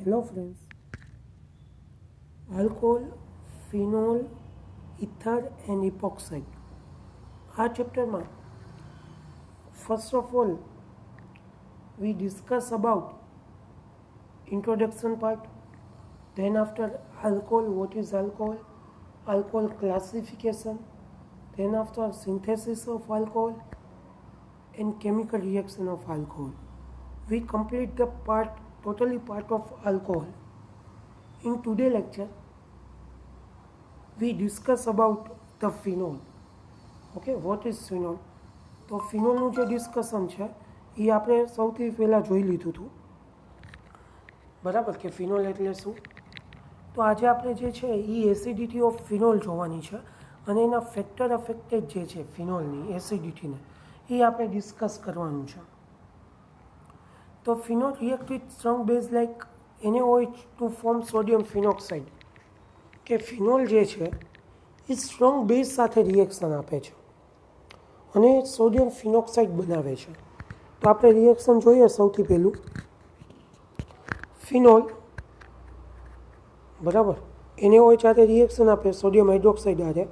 Hello friends, alcohol, phenol, ether and epoxide. આ ચેપ્ટરમાં first of all we discuss about introduction part, then after alcohol, what is alcohol, alcohol classification, then after synthesis of alcohol and chemical reaction of alcohol. We complete the totally part of alcohol. In today's lecture, we discuss about the phenol. Okay, what is phenol? તો ફિનોલનું જે discussion છે એ આપણે સૌથી પહેલાં જોઈ લીધું હતું, બરાબર, કે ફિનોલ એટલે શું. તો આજે આપણે જે છે એ એસિડિટી ઓફ ફિનોલ જોવાની છે અને એના ફેક્ટર અફેક્ટેડ જે છે ફિનોલની એસિડિટીને એ આપણે ડિસ્કસ કરવાનું છે. તો phenol react with strong base like NaOH to form sodium phenoxide, કે ફિનોલ જે છે એ સ્ટ્રોંગ બેઝ સાથે રિએક્શન આપે છે અને સોડિયમ ફિનોક્સાઇડ બનાવે છે. તો આપણે રિએક્શન જોઈએ. સૌથી પહેલું ફિનોલ, બરાબર, NaOH સાથે રિએક્શન આપે સોડિયમ હાઇડ્રોક્સાઇડ સાથે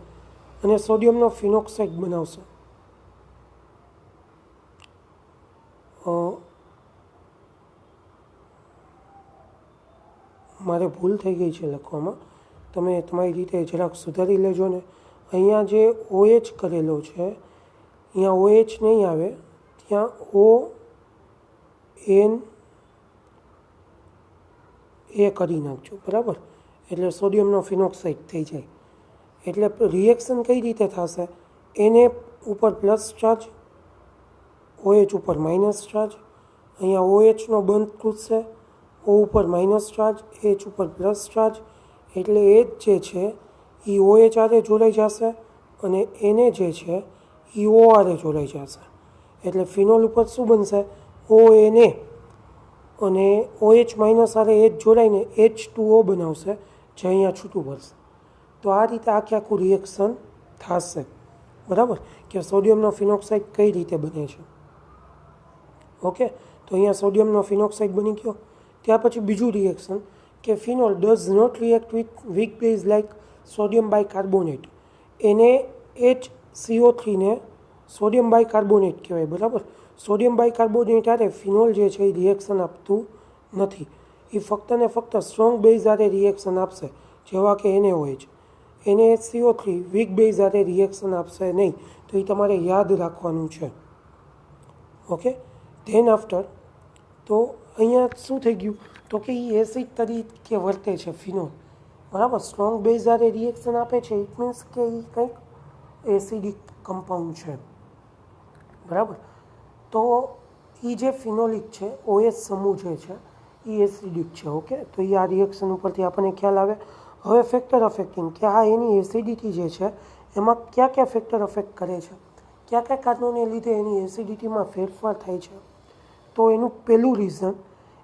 અને સોડિયમનો ફિનોક્સાઇડ બનાવશે. મારે ભૂલ થઈ ગઈ છે લખવામાં, તમે તમારી રીતે જરાક સુધારી લેજો ને. અહીંયા જે OH કરેલો છે અહીંયા OH નહીં આવે, ત્યાં ON કરી નાખજો, બરાબર, એટલે સોડિયમનો ફિનોક્સાઇડ થઈ જાય. એટલે રિએક્શન કઈ રીતે થશે? Na ઉપર પ્લસ ચાર્જ, OH ઉપર માઇનસ ચાર્જ, અહીંયા OHનો બંધ તૂટશે, O ઉપર માઇનસ ચાર્જ, H ઉપર પ્લસ ચાર્જ, એટલે H જે છે એ OH આરે જોડાઈ જશે અને Na જે છે એ O આરે જોડાઈ જશે. એટલે ફિનોલ ઉપર શું બનશે? ONA અને OH માઇનસ આરે H જોડાઈને H2O બનાવશે, જે અહીંયા છૂટું પડશે. તો આ રીતે આખું રિએક્શન થશે, બરાબર, કે સોડિયમનો ફિનોક્સાઇડ કઈ રીતે બને છે. ઓકે, તો અહીંયા સોડિયમનો ફિનોક્સાઇડ બની ગયો. ત્યાર પછી બીજું રિએક્શન કે phenol does not react with weak base like sodium bicarbonate. NaHCO3 ને સોડિયમ બાયકાર્બોનેટ કહેવાય, બરાબર. સોડિયમ બાયકાર્બોનેટ હારે ફિનોલ જે છે એ રિએક્શન આપતું નથી. એ ફક્ત ને ફક્ત સ્ટ્રોંગ બેઝ હારે રિએક્શન આપશે, જેવા કે NaOH. NaHCO3 વીક બેઝ હારે રિએક્શન આપશે નહીં. તો એ તમારે યાદ રાખવાનું છે. ઓકે, ધેન આફ્ટર તો અહીંયા શું થઈ ગયું? તો કે એ એસિડ તરીકે વર્તે છે ફિનોલ, બરાબર. સ્ટ્રોંગ બેઝ હારે રિએક્શન આપે છે, ઇટ મીન્સ કે એ કંઈક એસિડિક કમ્પાઉન્ડ છે, બરાબર. તો એ જે ફિનોલિક છે, OH સમૂહ જે છે એ એસિડિક છે. ઓકે, તો એ આ રિએક્શન ઉપરથી આપણને ખ્યાલ આવે. હવે ફેક્ટર અફેક્ટિંગ, કે આ એની એસિડિટી જે છે એમાં કયા કયા ફેક્ટર અફેક્ટ કરે છે, કયા કયા કારણોને લીધે એની એસિડિટીમાં ફેરફાર થાય છે. તો એનું પહેલું reason,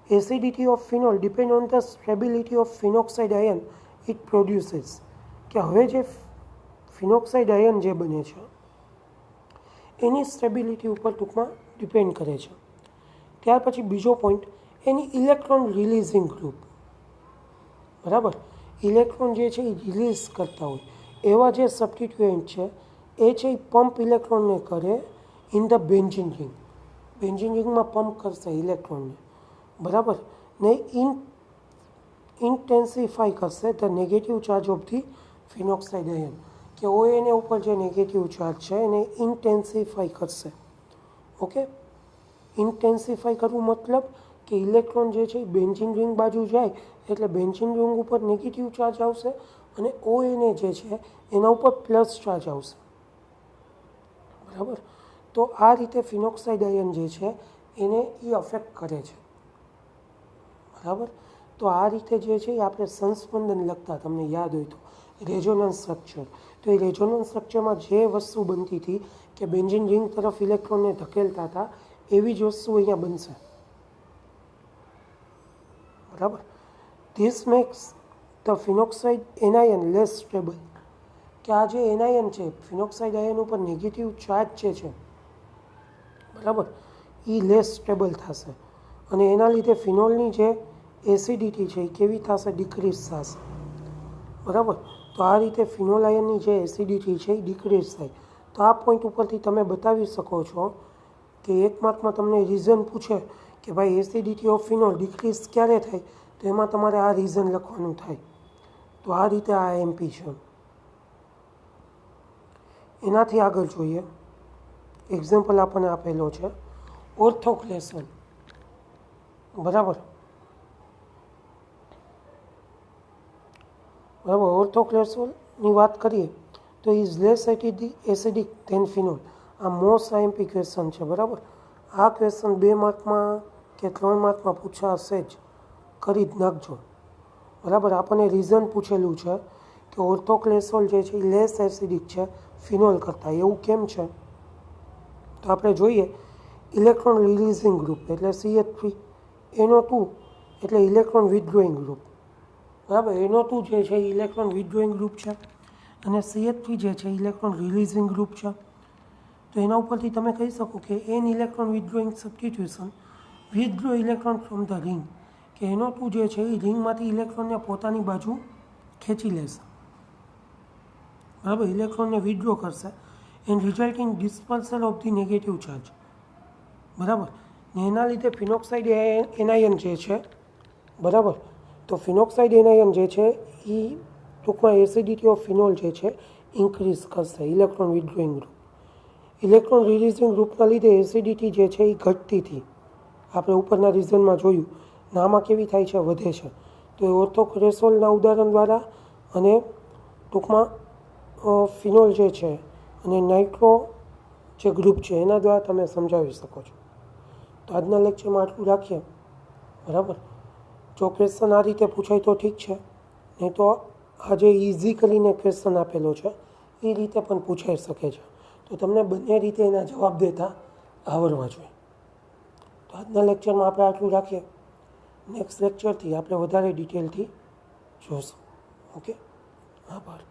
acidity of phenol depend on the stability of phenoxide ion it produces, કે હવે જે ફિનોક્સાઇડ આયન જે બને છે એની સ્ટેબિલિટી ઉપર ટૂંકમાં ડિપેન્ડ કરે છે. ત્યાર પછી બીજો પોઈન્ટ, એની ઇલેક્ટ્રોન રિલીઝિંગ ગ્રુપ, બરાબર. ઇલેક્ટ્રોન જે છે એ રિલીઝ કરતા હોય એવા જે સબસ્ટિટ્યુએન્ટ છે એ છે એ પંપ ઇલેક્ટ્રોનને કરે in the benzene ring. Benzene રિંગમાં પંપ કરશે ઇલેક્ટ્રોનને, બરાબર, ને ઇન્ટેન્સિફાઈ કરશે the negative charge of the phenoxide ion, કે ONA ઉપર જે નેગેટિવ ચાર્જ છે એને ઇન્ટેન્સિફાઈ કરશે. ઓકે, ઇન્ટેન્સિફાઈ કરવું મતલબ કે ઇલેક્ટ્રોન જે છે એ બેન્ઝીન રિંગ બાજુ જાય એટલે બેન્ઝીન રિંગ ઉપર નેગેટિવ ચાર્જ આવશે અને ONA જે છે એના ઉપર પ્લસ ચાર્જ આવશે, બરાબર. તો આ રીતે ફિનોક્સાઇડ આયન જે છે એને એ અફેક્ટ કરે છે, બરાબર. તો આ રીતે જે છે એ આપણે સંસ્પંદન લખતા, તમને યાદ હોય તો રેઝોનન્સ સ્ટ્રક્ચર. તો એ રેઝોનન્સ સ્ટ્રક્ચરમાં જે વસ્તુ બનતી હતી કે બેન્ઝીન રિંગ તરફ ઇલેક્ટ્રોનને ધકેલતા હતા એવી જ વસ્તુ અહીંયા બનશે, બરાબર. This makes the phenoxide anion less stable, કે આ જે એનાયન છે ફિનોક્સાઇડ આયન ઉપર નેગેટિવ ચાર્જ જે છે, બરાબર, એ લેસ સ્ટેબલ થશે અને એના લીધે ફિનોલની જે એસિડિટી છે એ કેવી થશે? ડિક્રીઝ થશે, બરાબર. તો આ રીતે ફિનોલ આયનની જે એસિડિટી છે એ ડિક્રીઝ થાય. તો આ પોઈન્ટ ઉપરથી તમે બતાવી શકો છો કે એક માર્કમાં તમને રીઝન પૂછે કે ભાઈ એસિડિટી ઓફ ફિનોલ ડિક્રીઝ ક્યારે થાય, તો એમાં તમારે આ રીઝન લખવાનું થાય. તો આ રીતે આ એમપી છે. એનાથી આગળ જોઈએ, એક્ઝામ્પલ આપણને આપેલો છે ઓર્થોક્લેસોલ, બરાબર. ઓર્થોક્લેસોલની વાત કરીએ તો is less acidic than phenol. આ મોસ્ટ આઈએમપી ક્વેશ્ચન છે, બરાબર. આ ક્વેશ્ચન 2 માર્કમાં કે 3 માર્કમાં પૂછાશે જ, કરી જ નાખજો, બરાબર. આપણને રીઝન પૂછેલું છે કે ઓર્થોક્લેસોલ જે છે એ લેસ એસિડિક છે ફિનોલ કરતાં. એવું કેમ છે? તો આપણે જોઈએ, ઇલેક્ટ્રોન રિલીઝિંગ ગ્રુપ એટલે CH3, NO2 એટલે ઇલેક્ટ્રોન વિથડ્રોઈંગ ગ્રુપ, બરાબર. NO2 જે છે એ ઇલેક્ટ્રોન વિથડ્રોઈંગ ગ્રુપ છે અને CH3 જે છે ઇલેક્ટ્રોન રિલીઝિંગ ગ્રુપ છે. તો એના ઉપરથી તમે કહી શકો કે an electron withdrawing substitution withdraw electron from the ring, કે NO2 જે છે એ રિંગમાંથી ઇલેક્ટ્રોનને પોતાની બાજુ ખેંચી લેશે, બરાબર. ઇલેક્ટ્રોનને વિથડ્રો કરશે and result in dispersal of the negative charge, બરાબર. ને એના લીધે ફિનોક્સાઇડ એનાયન જે છે, બરાબર. તો ફિનોક્સાઇડ એનાયન જે છે એ ટૂંકમાં એસિડિટી ઓફ ફિનોલ જે છે ઇન્ક્રીઝ કરશે ઇલેક્ટ્રોન વિથડ્રોઈંગ ગ્રુપ. ઇલેક્ટ્રોન રિલીઝિંગ ગ્રુપના લીધે એસિડિટી જે છે એ ઘટતી હતી, આપણે ઉપરના રીઝનમાં જોયું. આમાં કેવી થાય છે? વધે છે. તો એ ઓર્થોક્લેસોલના ઉદાહરણ દ્વારા અને ટૂંકમાં ફિનોલ જે છે અને નાઇટ્રો જે ગ્રુપ છે એના દ્વારા તમે સમજાવી શકો છો. તો આજના લેક્ચરમાં આટલું રાખીએ, બરાબર. જો ક્વેશ્ચન આ રીતે પૂછાય તો ઠીક છે, નહીં તો આ જે ઇઝી કરીને ક્વેશ્ચન આપેલો છે એ રીતે પણ પૂછાઈ શકે છે. તો તમને બંને રીતે એના જવાબ દેતા આવડવા જોઈએ. તો આજના લેક્ચરમાં આપણે આટલું રાખીએ. નેક્સ્ટ લેક્ચરથી આપણે વધારે ડિટેલથી જોઈશું. ઓકે, આભાર.